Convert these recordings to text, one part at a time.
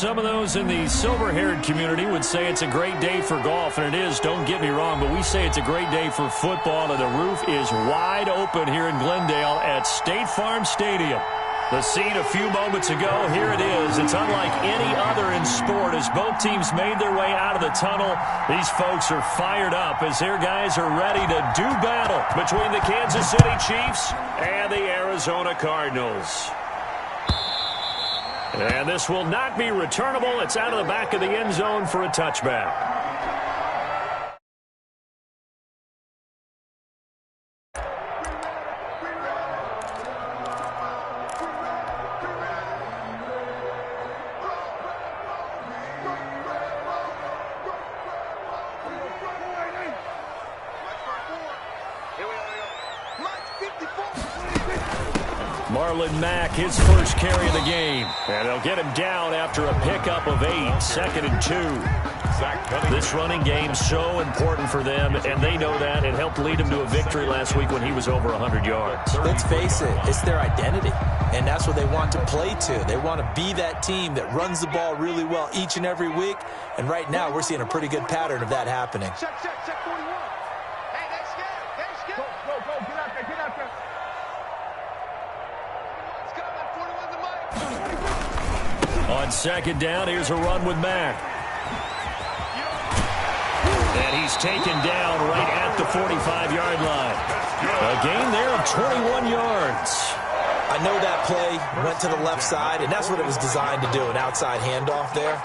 some of those in the silver-haired community would say it's a great day for golf, and it is, don't get me wrong, but we say it's a great day for football, and the roof is wide open here in Glendale at State Farm Stadium. The scene a few moments ago, here it is. It's unlike any other in sport as both teams made their way out of the tunnel. These folks are fired up as their guys are ready to do battle between the Kansas City Chiefs and the Arizona Cardinals. And this will not be returnable. It's out of the back of the end zone for a touchback. Marlon Mack, his first carry of the game. And they'll get him down after a pickup of 8, 2nd and 2. This running game's so important for them, and they know that. It helped lead them to a victory last week when he was over 100 yards. Let's face it, it's their identity, and that's what they want to play to. They want to be that team that runs the ball really well each and every week, and right now we're seeing a pretty good pattern of that happening. Check 41. Hey, they scared. Go, get out there, On 2nd down, here's a run with Mack. And he's taken down right at the 45-yard line. A gain there of 21 yards. I know that play went to the left side, and that's what it was designed to do, an outside handoff there.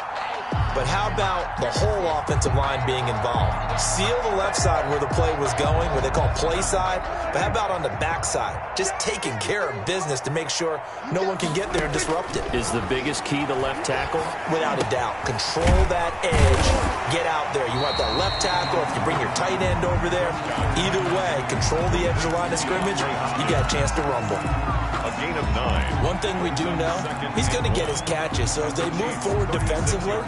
But how about the whole offensive line being involved? Seal the left side where the play was going, what they call play side. But how about on the back side? Just taking care of business to make sure no one can get there and disrupt it. Is the biggest key the left tackle? Without a doubt. Control that edge. Get out there. You want that left tackle. If you bring your tight end over there, either way, control the edge of the line of scrimmage, you got a chance to rumble. A gain of 9. One thing we do know, he's going to get his catches. So as they move forward defensively,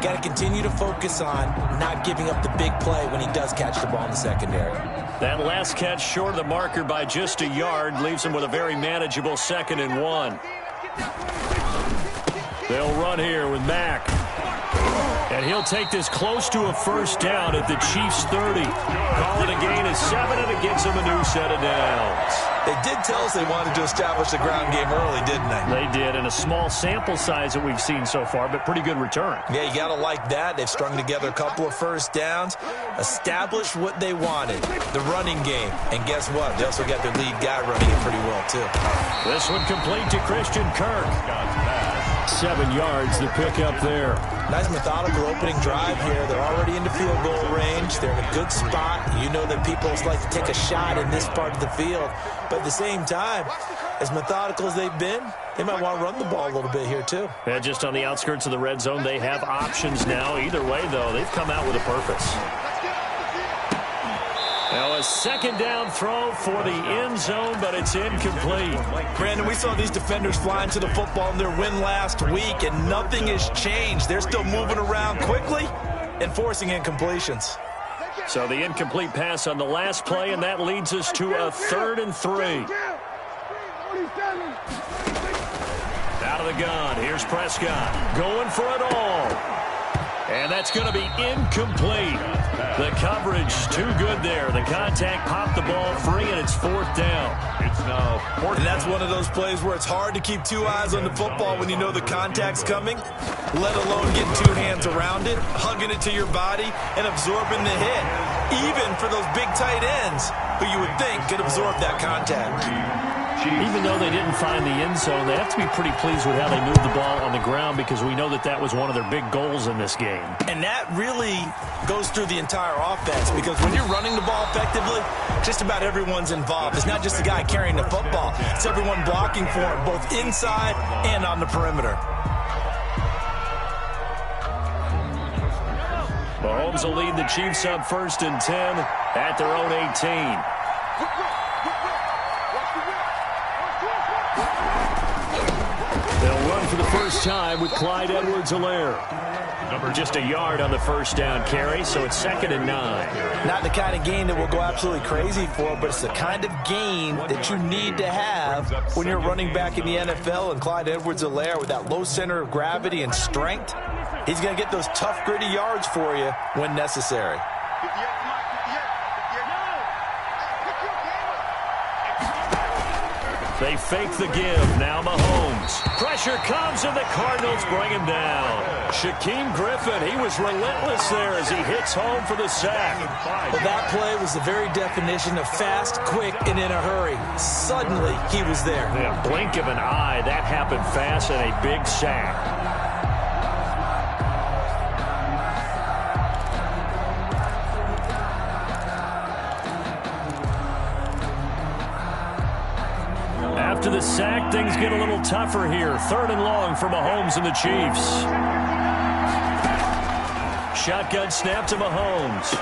got to continue to focus on not giving up the big play when he does catch the ball in the secondary. That last catch short of the marker by just a yard leaves him with a very manageable 2nd and 1. They'll run here with Mack. And he'll take this close to a first down at the Chiefs' 30. Call it a gain of 7, and it gives them a new set of downs. They did tell us they wanted to establish the ground game early, didn't they? They did, and a small sample size that we've seen so far, but pretty good return. Yeah, you got to like that. They've strung together a couple of first downs, established what they wanted, the running game. And guess what? They also got their lead guy running it pretty well, too. This one complete to Christian Kirk. 7 yards to pick up there. Nice methodical opening drive here. They're already into field goal range. They're in a good spot. You know that people like to take a shot in this part of the field. But at the same time, as methodical as they've been, they might want to run the ball a little bit here, too. Yeah, just on the outskirts of the red zone, they have options now. Either way, though, they've come out with a purpose. Now a 2nd down throw for the end zone, but it's incomplete. Brandon, we saw these defenders flying to the football in their win last week, and nothing has changed. They're still moving around quickly and forcing incompletions. So the incomplete pass on the last play, and that leads us to a 3rd and 3. Out of the gun, here's Prescott going for it all. And that's going to be incomplete. The coverage too good there. The contact popped the ball free, and it's 4th down. It's now 4th. And that's one of those plays where it's hard to keep 2 eyes on the football when you know the contact's coming, let alone getting 2 hands around it, hugging it to your body, and absorbing the hit. Even for those big tight ends who you would think could absorb that contact. Even though they didn't find the end zone, they have to be pretty pleased with how they moved the ball on the ground because we know that that was one of their big goals in this game. And that really goes through the entire offense because when you're running the ball effectively, just about everyone's involved. It's not just the guy carrying the football. It's everyone blocking for him, both inside and on the perimeter. Mahomes will lead the Chiefs up 1st and 10 at their own 18. They'll run for the first time with Clyde Edwards-Helaire. Just a yard on the first down carry, so it's 2nd and 9. Not the kind of gain that we'll go absolutely crazy for, but it's the kind of gain that you need to have when you're running back in the NFL. And Clyde Edwards-Helaire, with that low center of gravity and strength, he's going to get those tough, gritty yards for you when necessary. They fake the give. Now Mahomes. Pressure comes, and the Cardinals bring him down. Shaquem Griffin, he was relentless there as he hits home for the sack. Well, that play was the very definition of fast, quick, and in a hurry. Suddenly, he was there. Yeah, blink of an eye. That happened fast, and a big sack. After the sack, things get a little tougher here. 3rd and long for Mahomes and the Chiefs. Shotgun snap to Mahomes.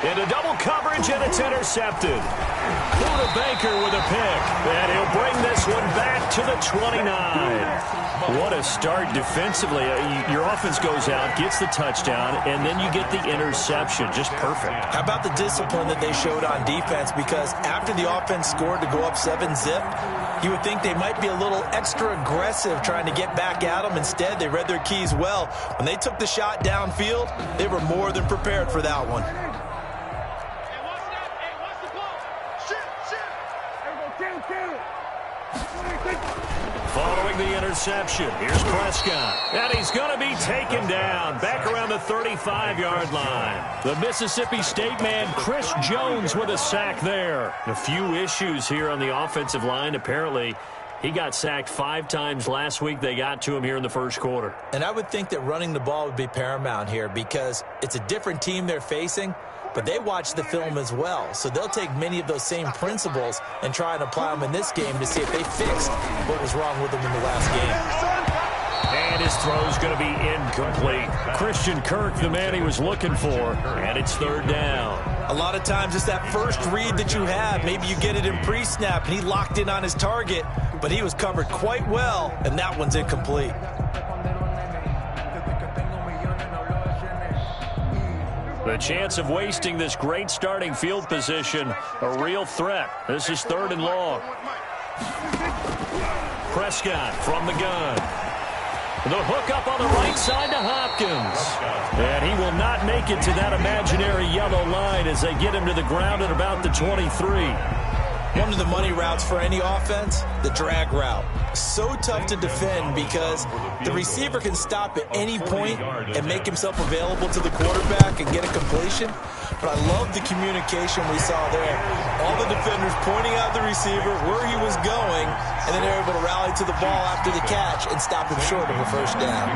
Into double coverage, and it's intercepted. Buda Baker with a pick. And he'll bring this one back to the 29. What a start defensively. Your offense goes out, gets the touchdown, and then you get the interception. Just perfect. How about the discipline that they showed on defense? Because after the offense scored to go up 7-zip, you would think they might be a little extra aggressive trying to get back at them. Instead, they read their keys well. When they took the shot downfield, they were more than prepared for that one. Following the interception, here's Prescott. And he's going to be taken down back around the 35-yard line. The Mississippi State man, Chris Jones, with a sack there. A few issues here on the offensive line. Apparently, he got sacked 5 times last week. They got to him here in the first quarter. And I would think that running the ball would be paramount here because it's a different team they're facing, but they watch the film as well. So they'll take many of those same principles and try and apply them in this game to see if they fixed what was wrong with them in the last game. And his throw's going to be incomplete. Christian Kirk, the man he was looking for, and it's 3rd down. A lot of times it's that first read that you have. Maybe you get it in pre-snap, and he locked in on his target, but he was covered quite well, and that one's incomplete. The chance of wasting this great starting field position, a real threat. This is 3rd and long. Prescott from the gun. The hook up on the right side to Hopkins. And he will not make it to that imaginary yellow line as they get him to the ground at about the 23. One of the money routes for any offense, the drag route. So tough to defend because the receiver can stop at any point and make himself available to the quarterback and get a completion. But I love the communication we saw there. All the defenders pointing out the receiver, where he was going, and then they're able to rally to the ball after the catch and stop him short of a first down.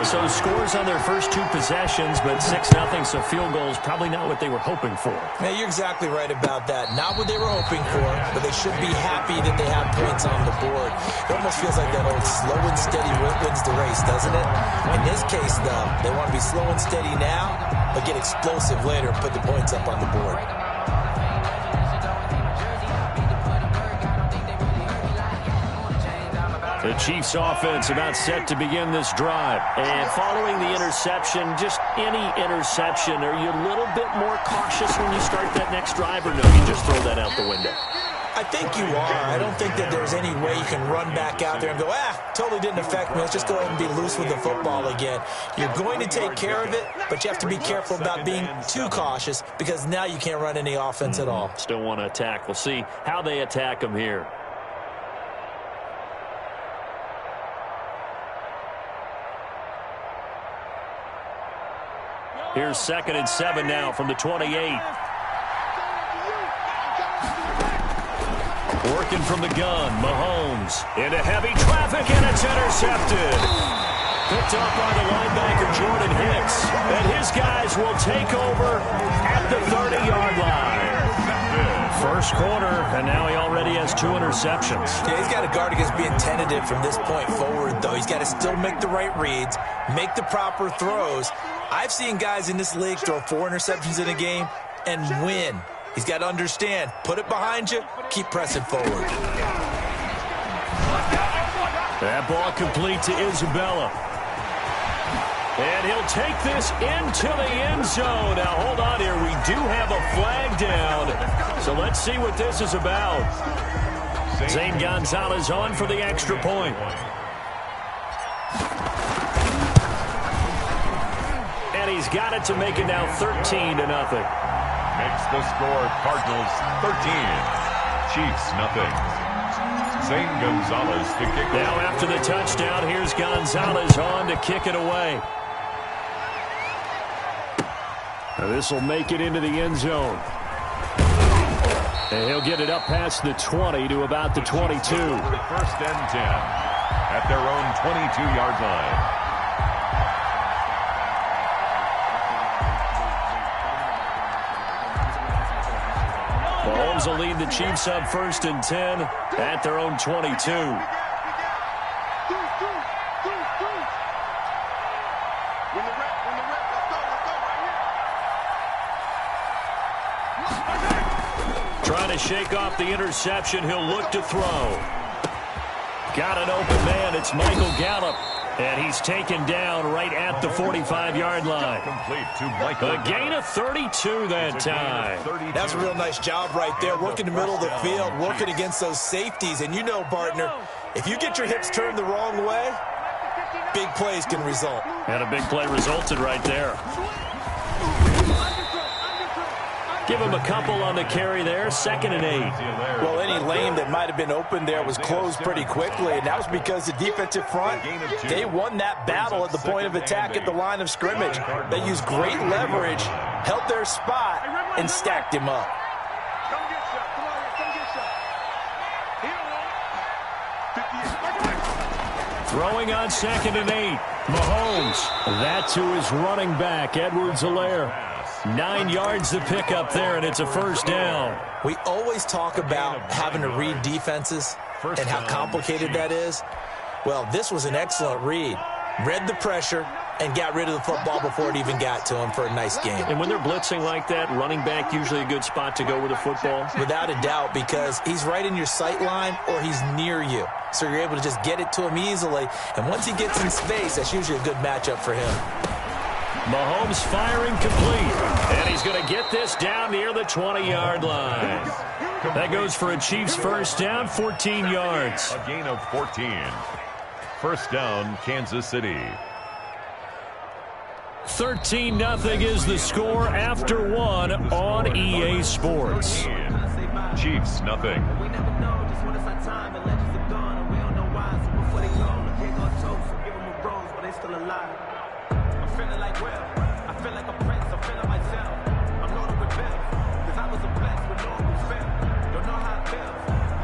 So scores on their first 2 possessions, but 6-0, so field goals probably not what they were hoping for. Man, you're exactly right about that. Not what they were hoping for, but they should be happy that they have points on the board. It almost feels like that old slow and steady wins the race, doesn't it? In this case, though, they want to be slow and steady now, but get explosive later and put the points up on the board. The Chiefs offense about set to begin this drive. And following the interception, just any interception, are you a little bit more cautious when you start that next drive, or no, you just throw that out the window? I think you are. I don't think that there's any way you can run back out there and go, totally didn't affect me. Let's just go ahead and be loose with the football again. You're going to take care of it, but you have to be careful about being too cautious because now you can't run any offense at all. Still want to attack. We'll see how they attack them here. Here's 2nd and 7 now from the 28. Working from the gun, Mahomes into heavy traffic, and it's intercepted. Picked up by the linebacker, Jordan Hicks. And his guys will take over at the 30-yard line. First quarter, and now he already has 2 interceptions. Yeah, he's got to guard against being tentative from this point forward, though. He's got to still make the right reads, make the proper throws. I've seen guys in this league throw 4 interceptions in a game and win. He's got to understand, put it behind you, keep pressing forward. That ball complete to Isabella. And he'll take this into the end zone. Now, hold on here. We do have a flag down. So let's see what this is about. Zane Gonzalez on for the extra point. And he's got it to make it now 13-0. Makes the score Cardinals 13. Chiefs nothing. Zane Gonzalez to kick it. Now after the touchdown, here's Gonzalez on to kick it away. This will make it into the end zone. And he'll get it up past the 20 to about the 22. First and 10 at their own 22-yard line. Mahomes will lead the Chiefs up 1st and 10 at their own 22. Trying to shake off the interception. He'll look to throw. Got an open man. It's Michael Gallup. And he's taken down right at the 45-yard line. Complete to Michael. A gain of 32 that time. That's a real nice job right there. Working the middle of the field, working against those safeties. And you know, partner, if you get your hips turned the wrong way, big plays can result. And a big play resulted right there. Give him a couple on the carry there. 2nd and 8. Well, any lane that might have been open there was closed pretty quickly, and that was because the defensive front, they won that battle at the point of attack at the line of scrimmage. They used great leverage, held their spot, and stacked him up. Throwing on 2nd and 8. Mahomes. That to his running back, Edwards-Helaire. 9 yards to pick up there, and it's a first down. We always talk about having to read defenses and how complicated that is. Well, this was an excellent read. Read the pressure and got rid of the football before it even got to him for a nice game. And when they're blitzing like that, running back usually a good spot to go with the football? Without a doubt, because he's right in your sight line or he's near you. So you're able to just get it to him easily. And once he gets in space, that's usually a good matchup for him. Mahomes firing complete. And he's going to get this down near the 20-yard line. That goes for a Chiefs first down, 14 yards. A gain of 14. First down, Kansas City. 13-0 is the score after one on EA Sports. Chiefs nothing.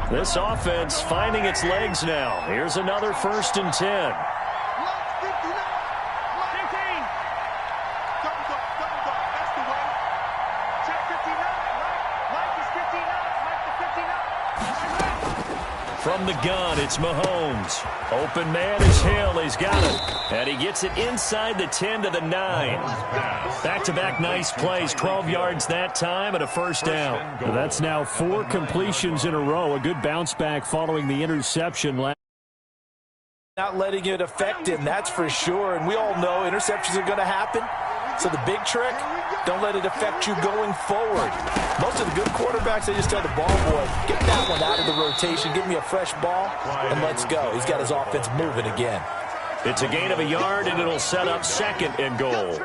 This offense finding its legs now. Here's another 1st and 10. From the gun, it's Mahomes. Open man is Hill. He's got it. And he gets it inside the 10 to the 9. Back-to-back nice plays. 12 yards that time and a first down. That's now 4 completions in a row. A good bounce back following the interception. Not letting it affect him, that's for sure. And we all know interceptions are going to happen. So the big trick, don't let it affect you going forward. Most of the good quarterbacks, they just tell the ball boy, get that one out of the rotation, give me a fresh ball, and let's go. He's got his offense moving again. It's a gain of a yard, and it'll set up 2nd and goal.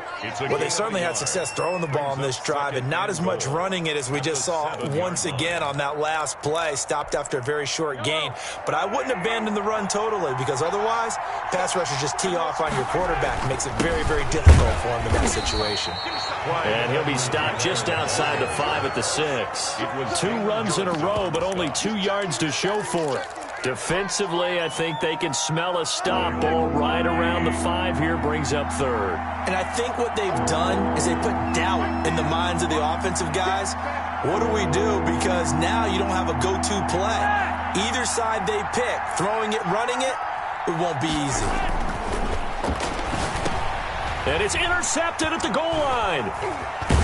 Well, they certainly had success throwing the ball on this drive, and not as much running it as we just saw once again on that last play. Stopped after a very short gain. But I wouldn't abandon the run totally, because otherwise, pass rushers just tee off on your quarterback. It makes it very, very difficult for him in that situation. And he'll be stopped just outside the 5 at the 6. 2 runs in a row, but only 2 yards to show for it. Defensively, I think they can smell a stop. Ball right around the 5 here, brings up 3rd. And I think what they've done is they put doubt in the minds of the offensive guys. What do we do? Because now you don't have a go-to play. Either side they pick, throwing it, running it, it won't be easy. And it's intercepted at the goal line.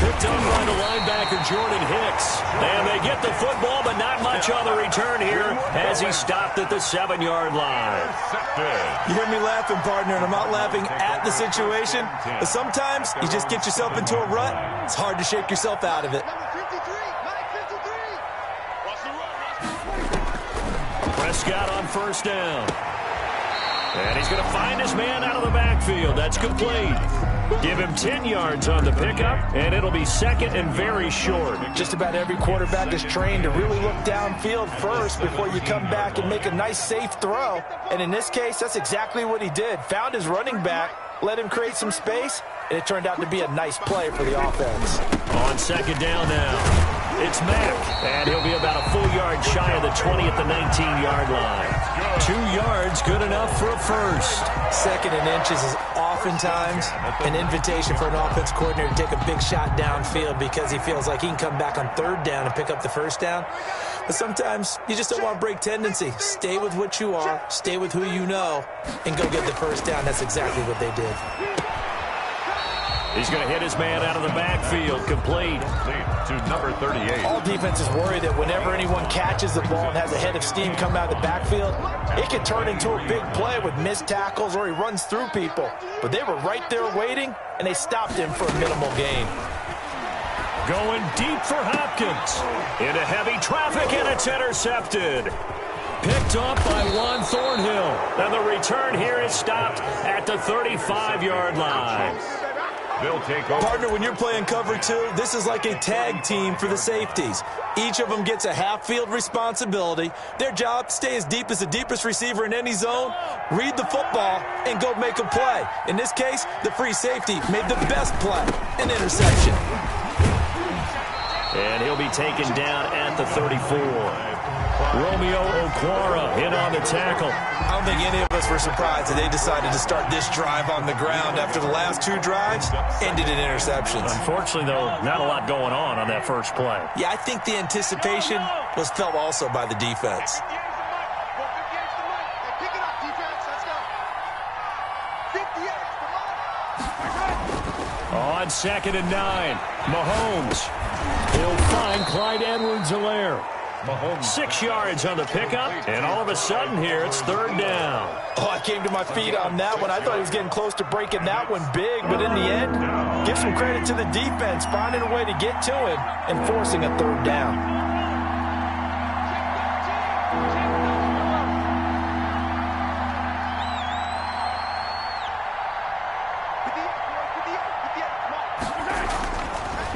Picked up by the linebacker, Jordan Hicks. And they get the football, but not much on the return here as he stopped at the 7-yard line. You hear me laughing, partner, and I'm not laughing at the situation. But sometimes you just get yourself into a rut. It's hard to shake yourself out of it. Prescott on first down. And he's going to find his man out of the backfield. That's complete. Give him 10 yards on the pickup, and it'll be second and very short. Just about every quarterback is trained to really look downfield first before you come back and make a nice, safe throw. And in this case, that's exactly what he did. Found his running back, let him create some space, and it turned out to be a nice play for the offense. On second down now. It's Mack, and he'll be about a full yard shy of the 20 at the 19-yard line. 2 yards, good enough for a first. Second and inches is oftentimes an invitation for an offense coordinator to take a big shot downfield because he feels like he can come back on third down and pick up the first down. But sometimes you just don't want to break tendency. Stay with what you are, stay with who you know, and go get the first down. That's exactly what they did. He's going to hit his man out of the backfield, complete. To number 38. All defenses worry that whenever anyone catches the ball and has a head of steam come out of the backfield, it can turn into a big play with missed tackles or he runs through people. But they were right there waiting, and they stopped him for a minimal gain. Going deep for Hopkins. Into heavy traffic, and it's intercepted. Picked up by Juan Thornhill. And the return here is stopped at the 35-yard line. They'll take over. Partner, when you're playing cover two, this is like a tag team for the safeties. Each of them gets a half-field responsibility. Their job, stay as deep as the deepest receiver in any zone, read the football, and go make a play. In this case, the free safety made the best play, an interception. And he'll be taken down at the 34. Romeo Okwara in on the tackle. I don't think any of us were surprised that they decided to start this drive on the ground after the last 2 drives ended in interceptions. Unfortunately, though, not a lot going on that first play. Yeah, I think the anticipation was felt also by the defense. On second and 9, Mahomes. He'll find Clyde Edwards-Helaire. 6 yards on the pickup, and all of a sudden here, it's third down. Oh, I came to my feet on that one. I thought he was getting close to breaking that one big, but in the end, give some credit to the defense, finding a way to get to him and forcing a third down.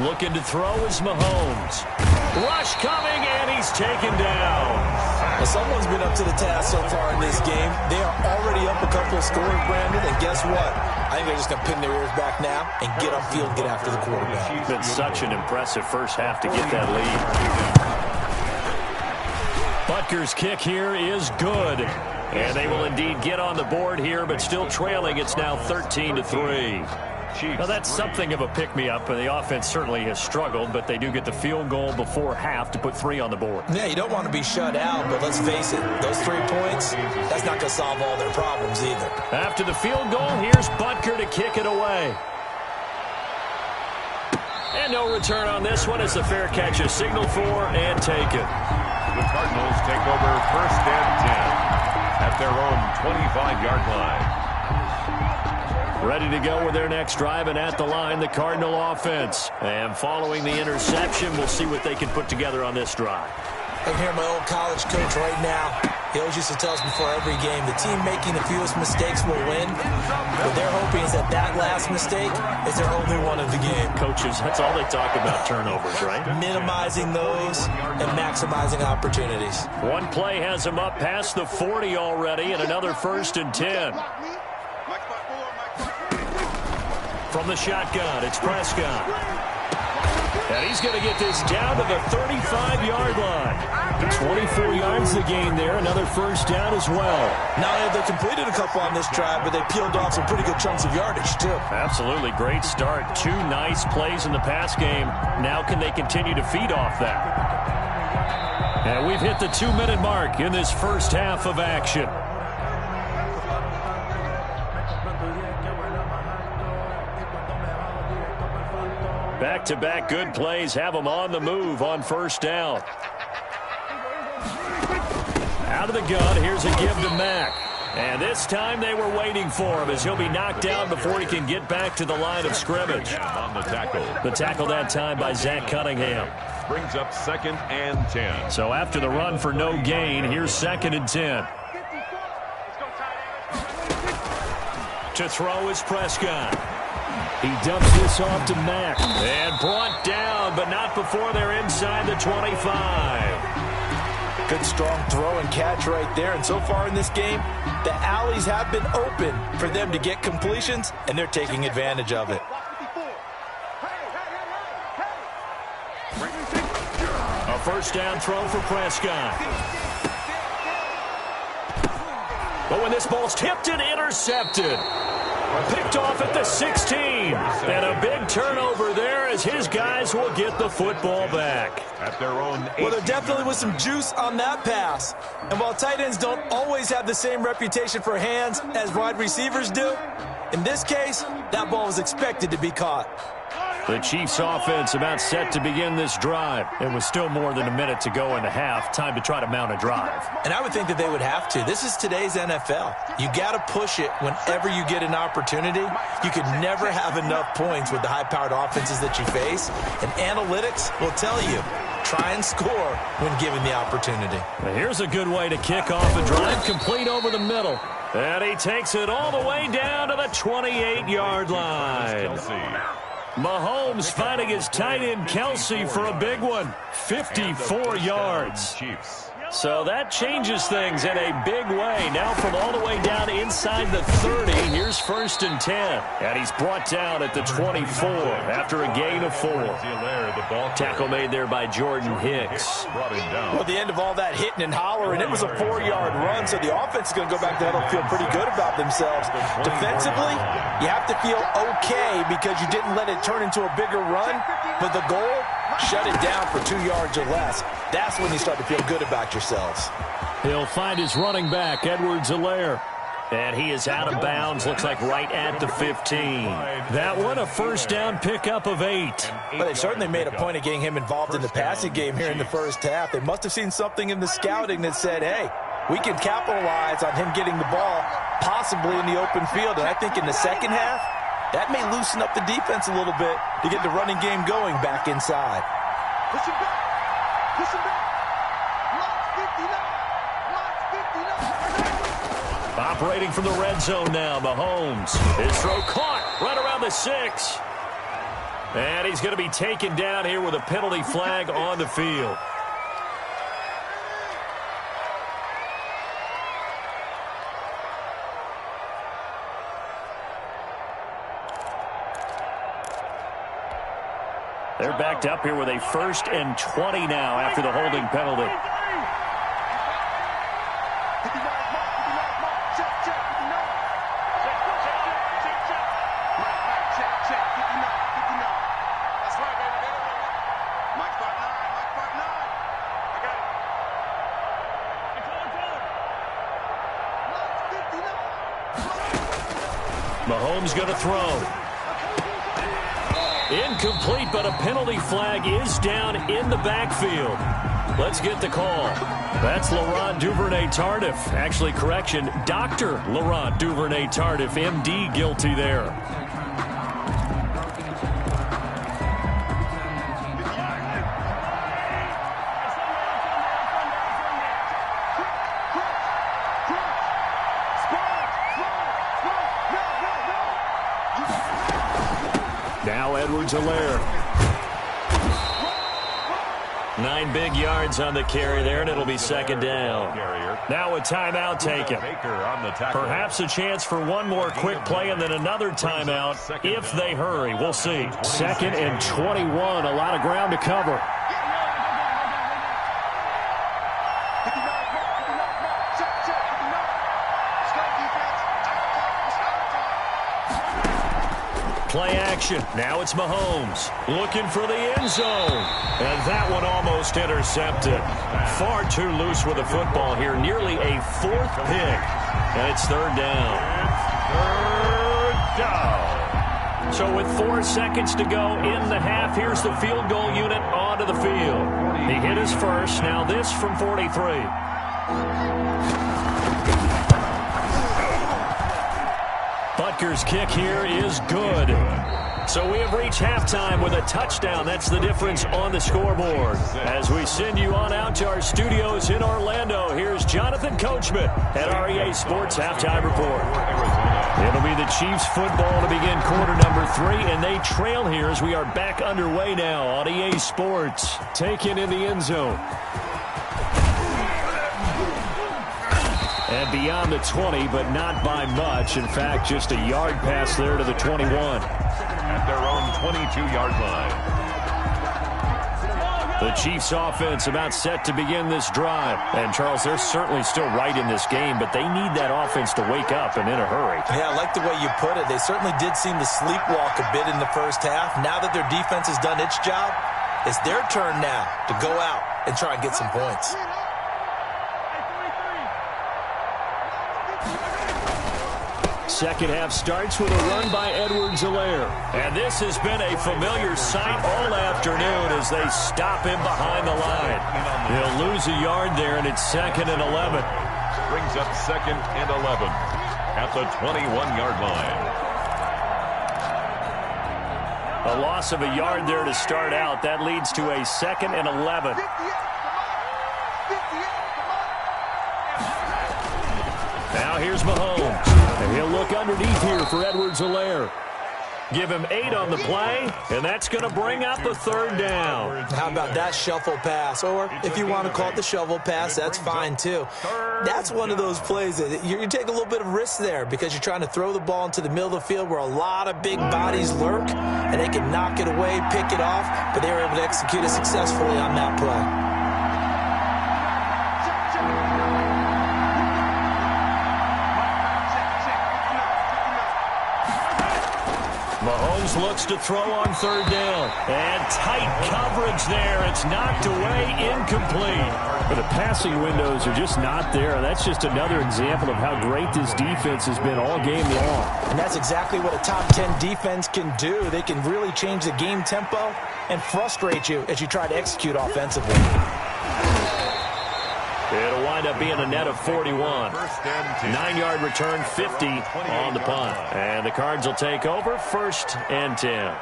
Looking to throw is Mahomes. Rush coming, and he's taken down. Well, someone's been up to the task so far in this game. They are already up a couple of scores, Brandon, and guess what? I think they're just going to pin their ears back now and get upfield and get after the quarterback. It's been such an impressive first half to get that lead. Butker's kick here is good. And they will indeed get on the board here, but still trailing. It's now 13-3. Now, that's something of a pick-me-up, and the offense certainly has struggled, but they do get the field goal before half to put 3 on the board. Yeah, you don't want to be shut out, but let's face it, those 3 points, that's not going to solve all their problems either. After the field goal, here's Butker to kick it away. And no return on this one as the fair catch is signaled for and taken. The Cardinals take over first and 10 at their own 25-yard line. Ready to go with their next drive, and at the line, the Cardinal offense. And following the interception, we'll see what they can put together on this drive. I can hear my old college coach right now. He always used to tell us before every game, the team making the fewest mistakes will win. What they're hoping is that last mistake is their only one of the game. Coaches, that's all they talk about, turnovers, right? Minimizing those and maximizing opportunities. One play has them up past the 40 already, and another first and 10. From the shotgun, it's Prescott. And he's going to get this down to the 35-yard line. 24 yards the gain there, another first down as well. Not only have they completed a couple on this drive, but they peeled off some pretty good chunks of yardage, too. Absolutely, great start. 2 nice plays in the pass game. Now can they continue to feed off that? And we've hit the 2-minute mark in this first half of action. Back-to-back good plays have them on the move on first down. Out of the gun, here's a give to Mack. And this time they were waiting for him as he'll be knocked down before he can get back to the line of scrimmage. On the tackle. The tackle that time by Zach Cunningham. Brings up 2nd and 10. So after the run for no gain, here's 2nd and 10. To throw is Prescott. He dumps this off to Mack. And brought down, but not before they're inside the 25. Good strong throw and catch right there. And so far in this game, the alleys have been open for them to get completions, and they're taking advantage of it. A first down throw for Prescott. But when this ball's tipped and intercepted. Picked off at the 16. And a big turnover there as his guys will get the football back. At their own 8. Well, there definitely was some juice on that pass. And while tight ends don't always have the same reputation for hands as wide receivers do, in this case, that ball was expected to be caught. The Chiefs offense about set to begin this drive. It was still more than a minute to go in the half. Time to try to mount a drive. And I would think that they would have to. This is today's NFL. You got to push it whenever you get an opportunity. You could never have enough points with the high-powered offenses that you face. And analytics will tell you, try and score when given the opportunity. Well, here's a good way to kick off a drive, complete over the middle. And he takes it all the way down to the 28-yard line. Mahomes finding his tight end Kelsey for a big one. 54 yards. So that changes things in a big way. Now from all the way down inside the 30, here's 1st and 10. And he's brought down at the 24 after a gain of 4. Tackle made there by Jordan Hicks. Well, at the end of all that hitting and hollering, it was a 4-yard run, so the offense is going to go back to huddle and feel pretty good about themselves. Defensively, you have to feel okay because you didn't let it turn into a bigger run, but the goal, shut it down for 2 yards or less. That's when you start to feel good about yourselves. He'll find his running back, Edwards-Helaire. And he is out of bounds, looks like right at the 15. That one, a first down pickup of 8. But they certainly made a point of getting him involved in the passing game here in the first half. They must have seen something in the scouting that said, hey, we can capitalize on him getting the ball possibly in the open field. And I think in the second half, that may loosen up the defense a little bit to get the running game going back inside. Push him back. Push him back. Lock 59. Lock 59. Operating from the red zone now, Mahomes. His throw caught right around the 6. And he's going to be taken down here with a penalty flag on the field. They're backed up here with a 1st and 20 now after the holding penalty. Mahomes going to throw. Incomplete, but a penalty flag is down in the backfield. Let's get the call. That's Laurent Duvernay-Tardif. Actually, correction, Dr. Laurent Duvernay-Tardif, MD, guilty there. Now Edwards-Helaire. 9 big yards on the carry there, and it'll be 2nd down. Now a timeout taken. Perhaps a chance for one more quick play and then another timeout if they hurry. We'll see. 2nd and 21. A lot of ground to cover. Play action. Now it's Mahomes looking for the end zone. And that one almost intercepted. Far too loose with the football here. Nearly a 4th pick. And it's 3rd down. Third down. So with 4 seconds to go in the half, here's the field goal unit onto the field. He hit his first. Now this from 43. Butker's kick here is good. So we have reached halftime with a touchdown. That's the difference on the scoreboard. As we send you on out to our studios in Orlando, here's Jonathan Coachman at REA Sports Halftime Report. It'll be the Chiefs football to begin quarter number 3, and they trail here as we are back underway now on EA Sports. Taken in the end zone. And beyond the 20, but not by much. In fact, just a yard pass there to the 21. At their own 22-yard line. The Chiefs offense about set to begin this drive. And, Charles, they're certainly still right in this game, but they need that offense to wake up and in a hurry. Yeah, I like the way you put it. They certainly did seem to sleepwalk a bit in the first half. Now that their defense has done its job, it's their turn now to go out and try and get some points. Second half starts with a run by Edwards-Helaire. And this has been a familiar sight all afternoon as they stop him behind the line. He'll lose a yard there, and it's 2nd and 11. Brings up 2nd and 11 at the 21-yard line. A loss of a yard there to start out. That leads to a 2nd and 11. Now here's Mahomes. And he'll look underneath here for Edwards-Helaire. Give him 8 on the play, and that's going to bring up a 3rd down. How about that shuffle pass? Or if you want to call it the shovel pass, that's fine too. That's one of those plays that you take a little bit of risk there because you're trying to throw the ball into the middle of the field where a lot of big bodies lurk, and they can knock it away, pick it off, but they were able to execute it successfully on that play. Mahomes looks to throw on 3rd down. And tight coverage there. It's knocked away, incomplete. But the passing windows are just not there. That's just another example of how great this defense has been all game long. And that's exactly what a top 10 defense can do. They can really change the game tempo and frustrate you as you try to execute offensively. It'll wind up being a net of 41. 9-yard return, 50 on the punt. And the Cards will take over, 1st and 10.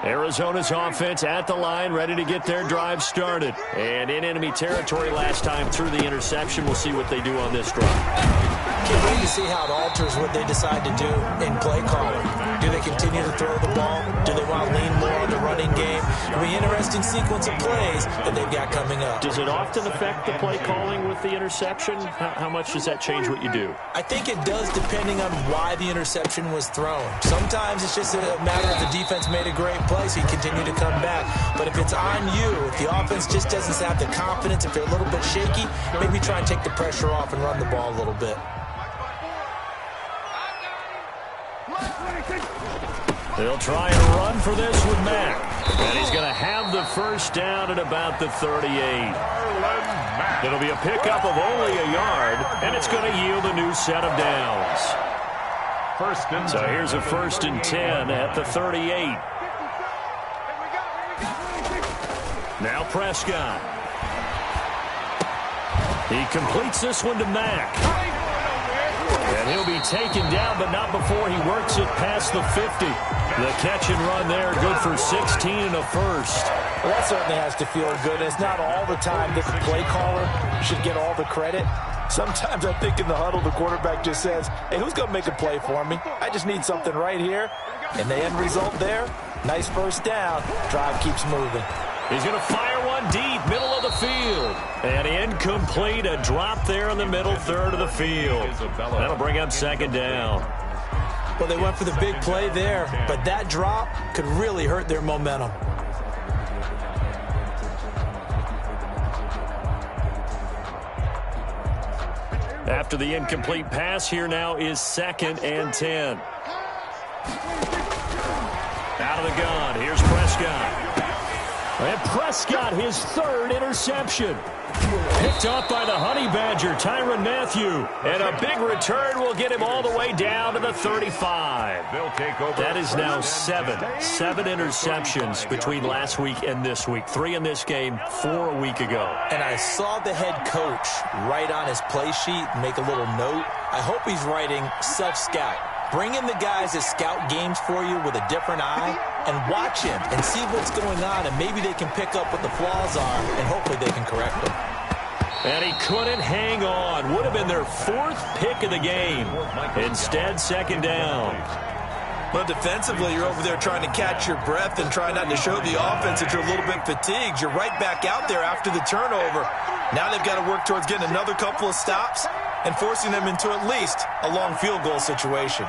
Arizona's offense at the line, ready to get their drive started. And in enemy territory last time through the interception. We'll see what they do on this drive. Can't wait to see how it alters what they decide to do in play calling. Do they continue to throw the ball? Do they want to lean more on the running game? It'll be an interesting sequence of plays that they've got coming up. Does it often affect the play calling with the interception? How much does that change what you do? I think it does depending on why the interception was thrown. Sometimes it's just a matter of the defense made a great play, so you continue to come back. But if it's on you, if the offense just doesn't have the confidence, if they're a little bit shaky, maybe try and take the pressure off and run the ball a little bit. They'll try and run for this with Mack. And he's going to have the 1st down at about the 38. It'll be a pickup of only a yard, and it's going to yield a new set of downs. So here's a 1st and 10 at the 38. Now Prescott. He completes this one to Mack. And he'll be taken down, but not before he works it past the 50. The catch and run there, good for 16 and a 1st. Well, that certainly has to feel good. It's not all the time that the play caller should get all the credit. Sometimes I think in the huddle, the quarterback just says, hey, who's going to make a play for me? I just need something right here. And the end result there, nice 1st down. Drive keeps moving. He's going to fire one deep, middle of the field. And incomplete, a drop there in the middle 3rd of the field. That'll bring up 2nd down. Well, they went for the big play there, but that drop could really hurt their momentum. After the incomplete pass, here now is 2nd and 10. Out of the gun, here's Prescott. And Prescott, his third interception. Picked up by the Honey Badger, Tyrann Mathieu. And a big return will get him all the way down to the 35. They'll take over. That is now seven interceptions between last week and this week. 3 in this game, 4 a week ago. And I saw the head coach write on his play sheet, make a little note. I hope he's writing self-scout. Bring in the guys that scout games for you with a different eye and watch him and see what's going on, and maybe they can pick up what the flaws are, and hopefully they can correct them. And he couldn't hang on. Would have been their 4th pick of the game. Instead, second down. But defensively, you're over there trying to catch your breath and try not to show the offense that you're a little bit fatigued. You're right back out there after the turnover. Now they've got to work towards getting another couple of stops and forcing them into at least a long field goal situation.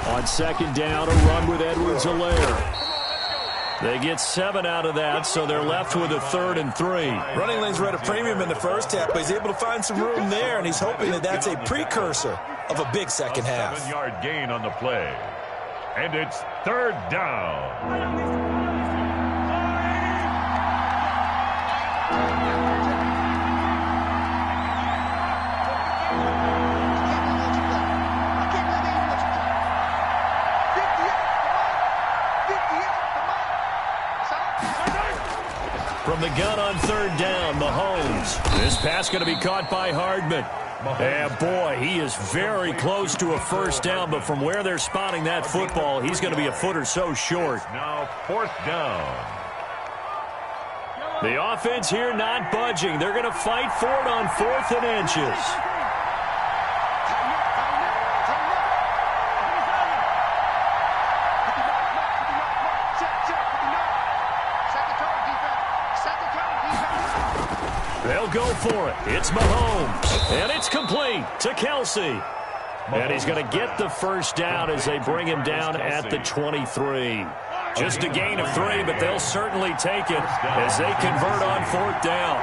On second down, a run with Edwards-Helaire. They get 7 out of that, so they're left with a 3rd and 3. Running lanes were at a premium in the first half, but he's able to find some room there, and he's hoping that that's a precursor of a big second half. 7-yard gain on the play. And it's 3rd down. From the gun on 3rd down, Mahomes. This pass going to be caught by Hardman. And boy, he is very close to a first down, but from where they're spotting that football, he's going to be a foot or so short. Now 4th down. The offense here not budging. They're going to fight for it on 4th and inches. They'll go for it. It's Mahomes. And it's complete to Kelce. And he's going to get the first down as they bring him down at the 23. Just a gain of 3, but they'll certainly take it as they convert on 4th down.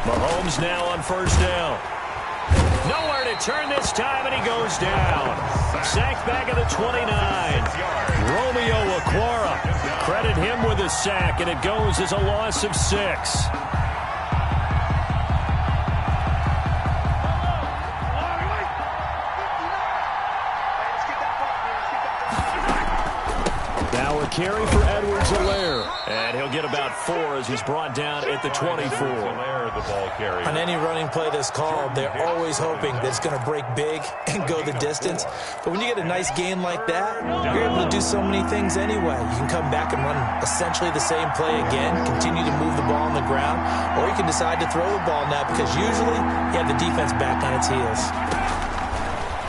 Mahomes now on 1st down. Nowhere to turn this time, and he goes down. Sacked back at the 29. Romeo Okwara. Credit him with a sack, and it goes as a loss of 6. Now a carry for Edwards-Helaire. And he'll get about 4 as he's brought down at the 24. On any running play that's called, they're always hoping that it's going to break big and go the distance. But when you get a nice gain like that, you're able to do so many things anyway. You can come back and run essentially the same play again, continue to move the ball on the ground, or you can decide to throw the ball now because usually you have the defense back on its heels.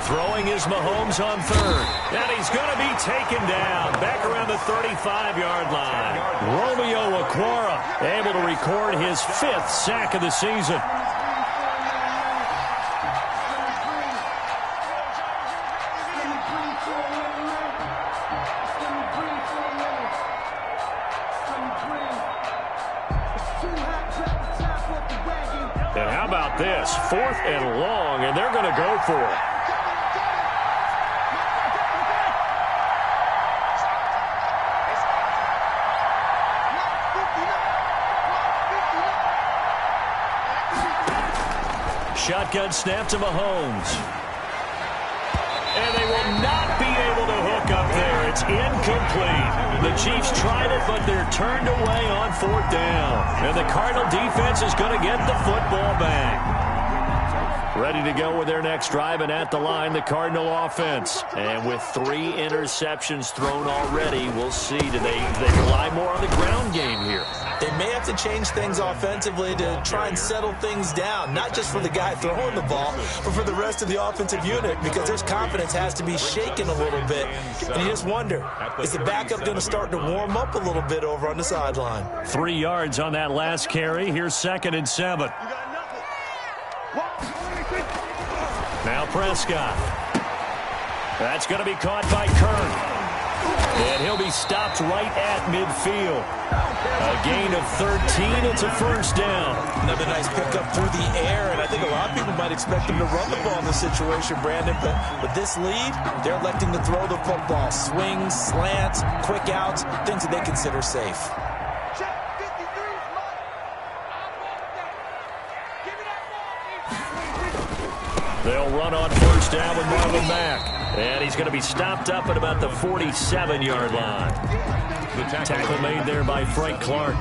Throwing is Mahomes on 3rd. And he's going to be taken down back around the 35-yard line. Romeo Okwara able to record his 5th sack of the season. And how about this? 4th and long, and they're going to go for it. Shotgun snap to Mahomes. And they will not be able to hook up there. It's incomplete. The Chiefs tried it, but they're turned away on 4th down. And the Cardinal defense is going to get the football back. Ready to go with their next drive, and at the line, the Cardinal offense. And with 3 interceptions thrown already, we'll see. Do they rely more on the ground game here? They may have to change things offensively to try and settle things down, not just for the guy throwing the ball, but for the rest of the offensive unit, because their confidence has to be shaken a little bit. And you just wonder, is the backup going to start to warm up a little bit over on the sideline? 3 yards on that last carry. Here's 2nd and 7. Now Prescott. That's going to be caught by Kirk. And he'll be stopped right at midfield. A gain of 13. It's a first down. Another nice pickup through the air, and I think a lot of people might expect him to run the ball in this situation, Brandon, but with this lead, they're electing to throw the football. Swings, slants, quick outs, things that they consider safe. They'll run on first down with Marlon Mack. And he's going to be stopped up at about the 47-yard line. The tackle made there by Frank Clark.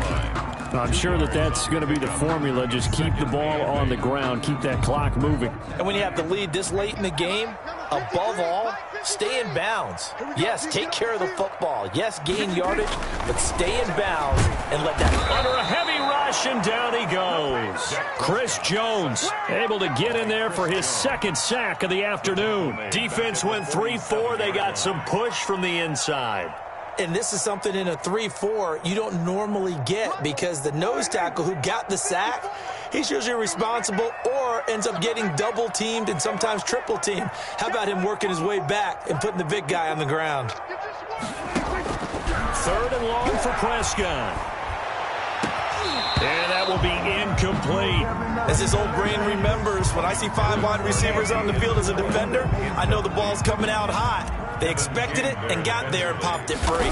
I'm sure that's going to be the formula. Just keep the ball on the ground. Keep that clock moving. And when you have the lead this late in the game, above all, stay in bounds. Yes, take care of the football. Yes, gain yardage, but stay in bounds and let that... Under a heavy rush, and down he goes. Chris Jones able to get in there for his second sack of the afternoon. Defense went 3-4. They got some push from the inside. And this is something in a 3-4 you don't normally get, because the nose tackle who got the sack, he's usually responsible or ends up getting double teamed and sometimes triple teamed. How about him working his way back and putting the big guy on the ground? Third and long for Prescott. And that will be incomplete. As his old brain remembers, when I see 5 wide receivers on the field as a defender, I know the ball's coming out hot. They expected it and got there and popped it free.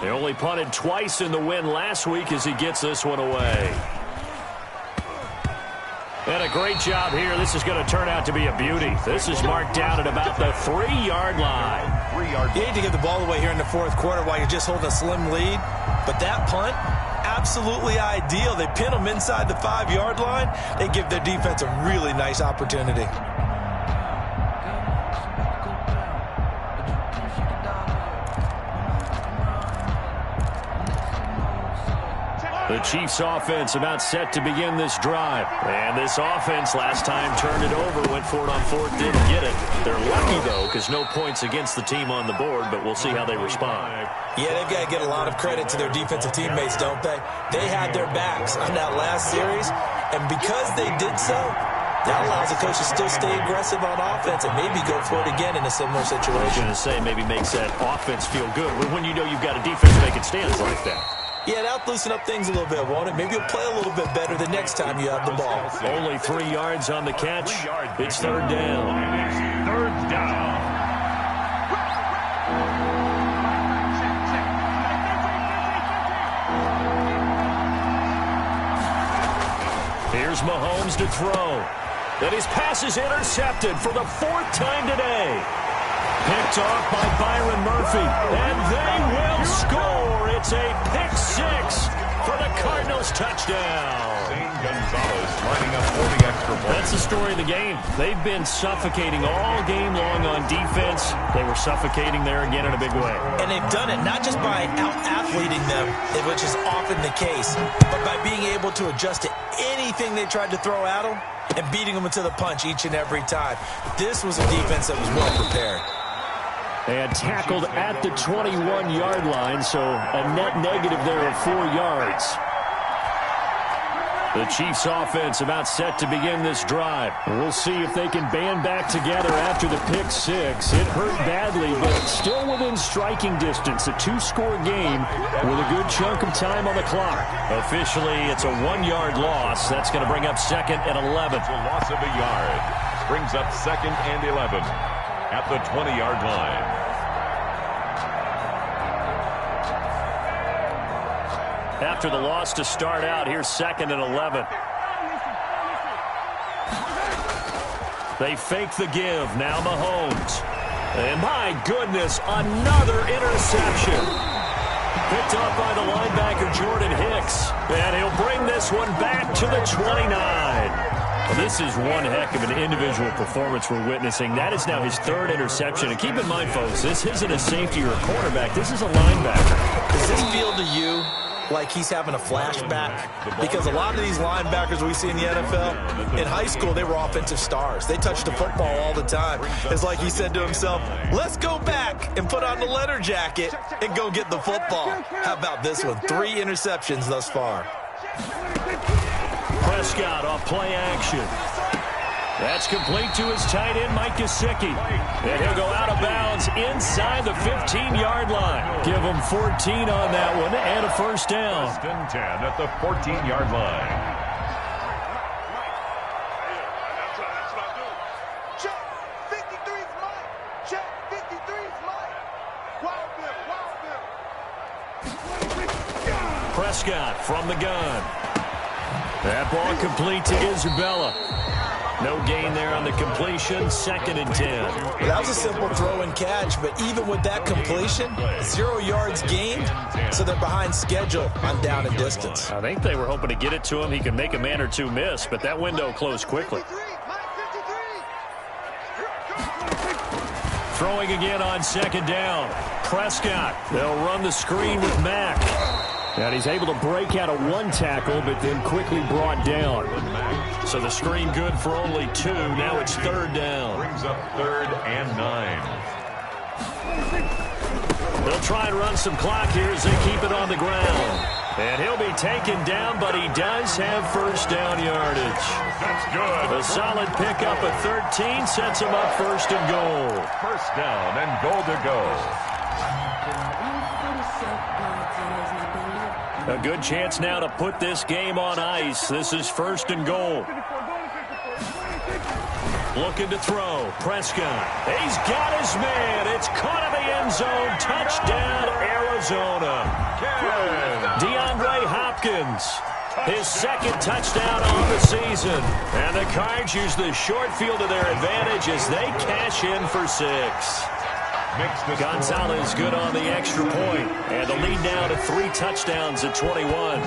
They only punted twice in the win last week as he gets this one away. And a great job here. This is going to turn out to be a beauty. This is marked down at about the 3-yard line. You hate to give the ball away here in the fourth quarter while you're just holding a slim lead, but that punt, absolutely ideal. They pin them inside the 5-yard line. They give their defense a really nice opportunity. The Chiefs offense about set to begin this drive. And this offense last time turned it over, went for it on fourth, didn't get it. They're lucky, though, because no points against the team on the board, but we'll see how they respond. Yeah, they've got to get a lot of credit to their defensive teammates, don't they? They had their backs on that last series, and because they did so, that allows the coach to still stay aggressive on offense and maybe go for it again in a similar situation. I was going to say, maybe makes that offense feel good when you know you've got a defense making stands like that. Yeah, that'll loosen up things a little bit, won't it? Maybe you'll play a little bit better the next time you have the ball. Only 3 yards on the catch. It's third down. Third down. Here's Mahomes to throw. And his pass is intercepted for the 4th time today. Picked off by Byron Murphy. And they will score. It's a pick 6 for the Cardinals touchdown. Zane Gonzalez lining up for the extra point. That's the story of the game. They've been suffocating all game long on defense. They were suffocating there again in a big way. And they've done it not just by out-athleting them, which is often the case, but by being able to adjust to anything they tried to throw at them and beating them into the punch each and every time. This was a defense that was well prepared. They had tackled at the 21-yard line, so a net negative there of 4 yards. The Chiefs offense about set to begin this drive. We'll see if they can band back together after the pick 6. It hurt badly, but still within striking distance. A 2-score game with a good chunk of time on the clock. Officially, it's a 1-yard loss. That's going to bring up 2nd and 11. It's a loss of a yard. Brings up 2nd and 11 at the 20-yard line. After the loss to start out, here's 2nd and 11. They fake the give. Now Mahomes. And my goodness, another interception. Picked up by the linebacker Jordan Hicks. And he'll bring this one back to the 29. Well, this is one heck of an individual performance we're witnessing. That is now his 3rd interception. And keep in mind, folks, this isn't a safety or a cornerback. This is a linebacker. Does this feel to you like he's having a flashback? Because a lot of these linebackers we see in the NFL, in high school, they were offensive stars. They touched the football all the time. It's like he said to himself, let's go back and put on the letter jacket and go get the football. How about this one? 3 interceptions thus far. Prescott off play action. That's complete to his tight end, Mike Gesicki. And he'll go out of bounds inside the 15-yard line. Give him 14 on that one and a first down. First and 10 at the 14-yard line. Prescott from the gun. That ball complete to Isabella. No gain there on the completion. 2nd and 10. That was a simple throw and catch, but even with that completion, 0 yards gained, so they're behind schedule on down and distance. I think they were hoping to get it to him. He could make a man or two miss, but that window closed quickly. Throwing again on 2nd down. Prescott. They'll run the screen with Mack. And he's able to break out of 1 tackle, but then quickly brought down. So the screen good for only 2. Now it's 3rd down. Brings up 3rd and 9. They'll try and run some clock here as they keep it on the ground. And he'll be taken down, but he does have first down yardage. That's good. A solid pickup of 13 sets him up 1st and goal. First down and goal to go. A good chance now to put this game on ice. This is 1st and goal. Looking to throw. Prescott. He's got his man. It's caught in the end zone. Touchdown, Arizona. DeAndre Hopkins. His 2nd touchdown on the season. And the Cards use the short field to their advantage as they cash in for 6. Gonzalez good on the extra point. And the lead now to 3 touchdowns at 21.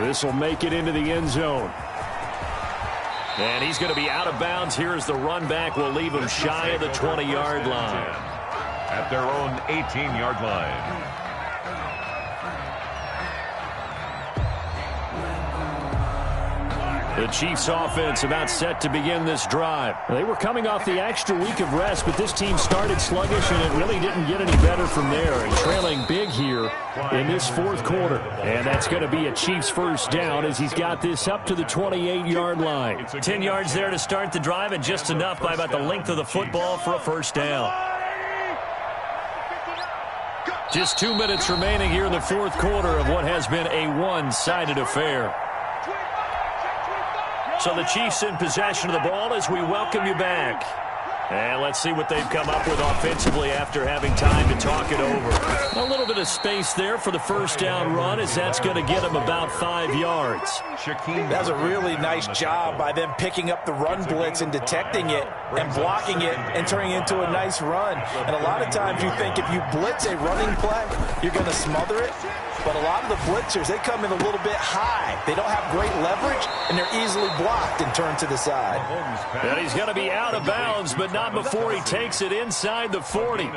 This will make it into the end zone. And he's going to be out of bounds here as the run back will leave him shy of the 20-yard line. At their own 18-yard line. The Chiefs offense about set to begin this drive. They were coming off the extra week of rest, but this team started sluggish, and it really didn't get any better from there. And trailing big here in this 4th quarter. And that's going to be a Chiefs first down as he's got this up to the 28-yard line. 10 yards there to start the drive, and just enough by about the length of the football for a first down. Just 2 minutes remaining here in the 4th quarter of what has been a one-sided affair. So the Chiefs in possession of the ball as we welcome you back. And let's see what they've come up with offensively after having time to talk it over. A little bit of space there for the first down run as that's going to get them about 5 yards. That was a really nice job by them picking up the run blitz and detecting it and blocking it and turning it into a nice run. And a lot of times you think if you blitz a running play, you're going to smother it. But a lot of the blitzers, they come in a little bit high. They don't have great leverage, and they're easily blocked and turned to the side. And he's going to be out of bounds, but not before he takes it inside the 40.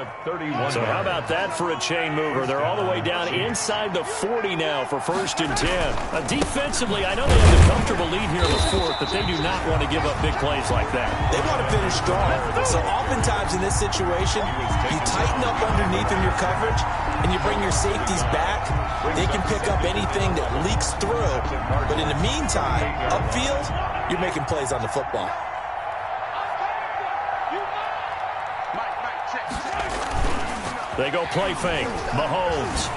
So how about that for a chain mover? They're all the way down inside the 40 now for 1st and 10. Defensively, I know they have a comfortable lead here in the 4th, but they do not want to give up big plays like that. They want to finish strong. So oftentimes in this situation, you tighten up underneath in your coverage, and you bring your safeties back. They can pick up anything that leaks through. But in the meantime, upfield, you're making plays on the football. They go play fake. Mahomes.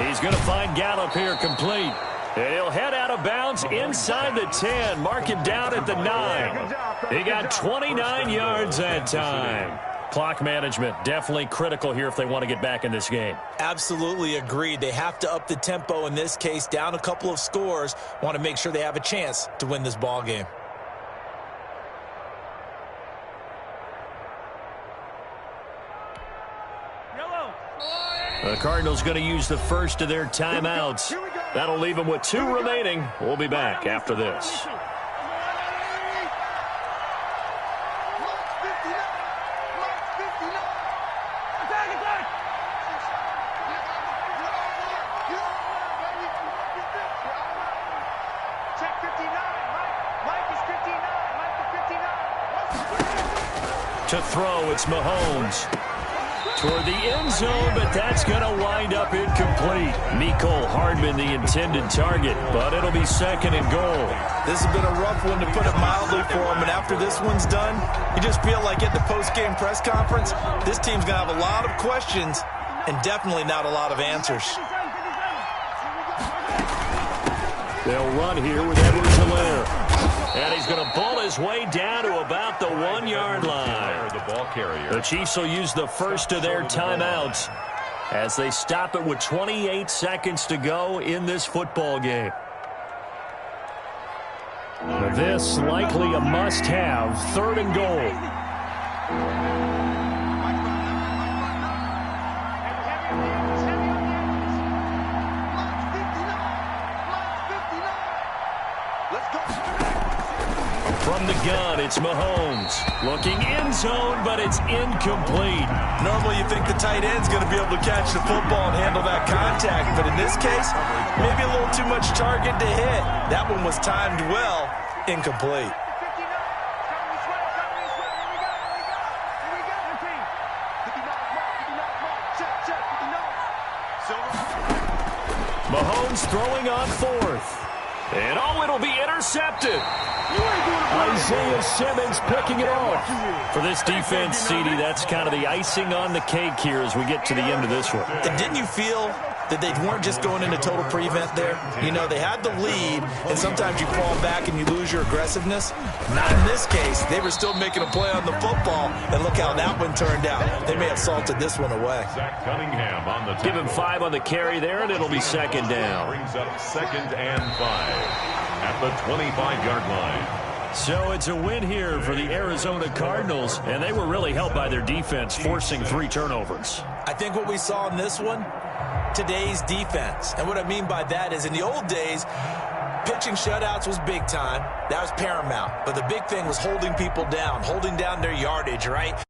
He's going to find Gallup here complete. And he'll head out of bounds inside the 10. Mark him down at the 9. He got 29 yards that time. Clock management definitely critical here if they want to get back in this game. Absolutely agreed. They have to up the tempo in this case, down a couple of scores. Want to make sure they have a chance to win this ball game. The Cardinals going to use the first of their timeouts. That'll leave them with 2 remaining. We'll be back after this. To throw, it's Mahomes. toward the end zone, but that's going to wind up incomplete. Mecole Hardman, the intended target, but it'll be second and goal. This has been a rough one, to put it mildly, for him, and after this one's done, you just feel like at the post-game press conference, this team's going to have a lot of questions and definitely not a lot of answers. They'll run here with Edwards-Helaire. And he's going to pull his way down to about the 1-yard line. The ball carrier. The Chiefs will use the first of their timeouts as they stop it with 28 seconds to go in this football game. Now this likely a must-have, 3rd and goal. From the gun, it's Mahomes. Looking end zone, but it's incomplete. Normally you think the tight end's going to be able to catch the football and handle that contact, but in this case, maybe a little too much target to hit. That one was timed well, incomplete. Mahomes throwing on 4th. And it'll be intercepted. Isaiah Simmons picking it off. For this defense, CD, that's kind of the icing on the cake here as we get to the end of this one. And didn't you feel that they weren't just going into total prevent there? You know, they had the lead, and sometimes you fall back and you lose your aggressiveness. Not in this case. They were still making a play on the football, and look how that one turned out. They may have salted this one away. Zach Cunningham on the Give him 5 on the carry there, and it'll be second down. Brings up 2nd and 5 at the 25-yard line. So it's a win here for the Arizona Cardinals, and they were really helped by their defense, forcing 3 turnovers. I think what we saw in this one, today's defense. And what I mean by that is in the old days, pitching shutouts was big time. That was paramount. But the big thing was holding people down, holding down their yardage, right?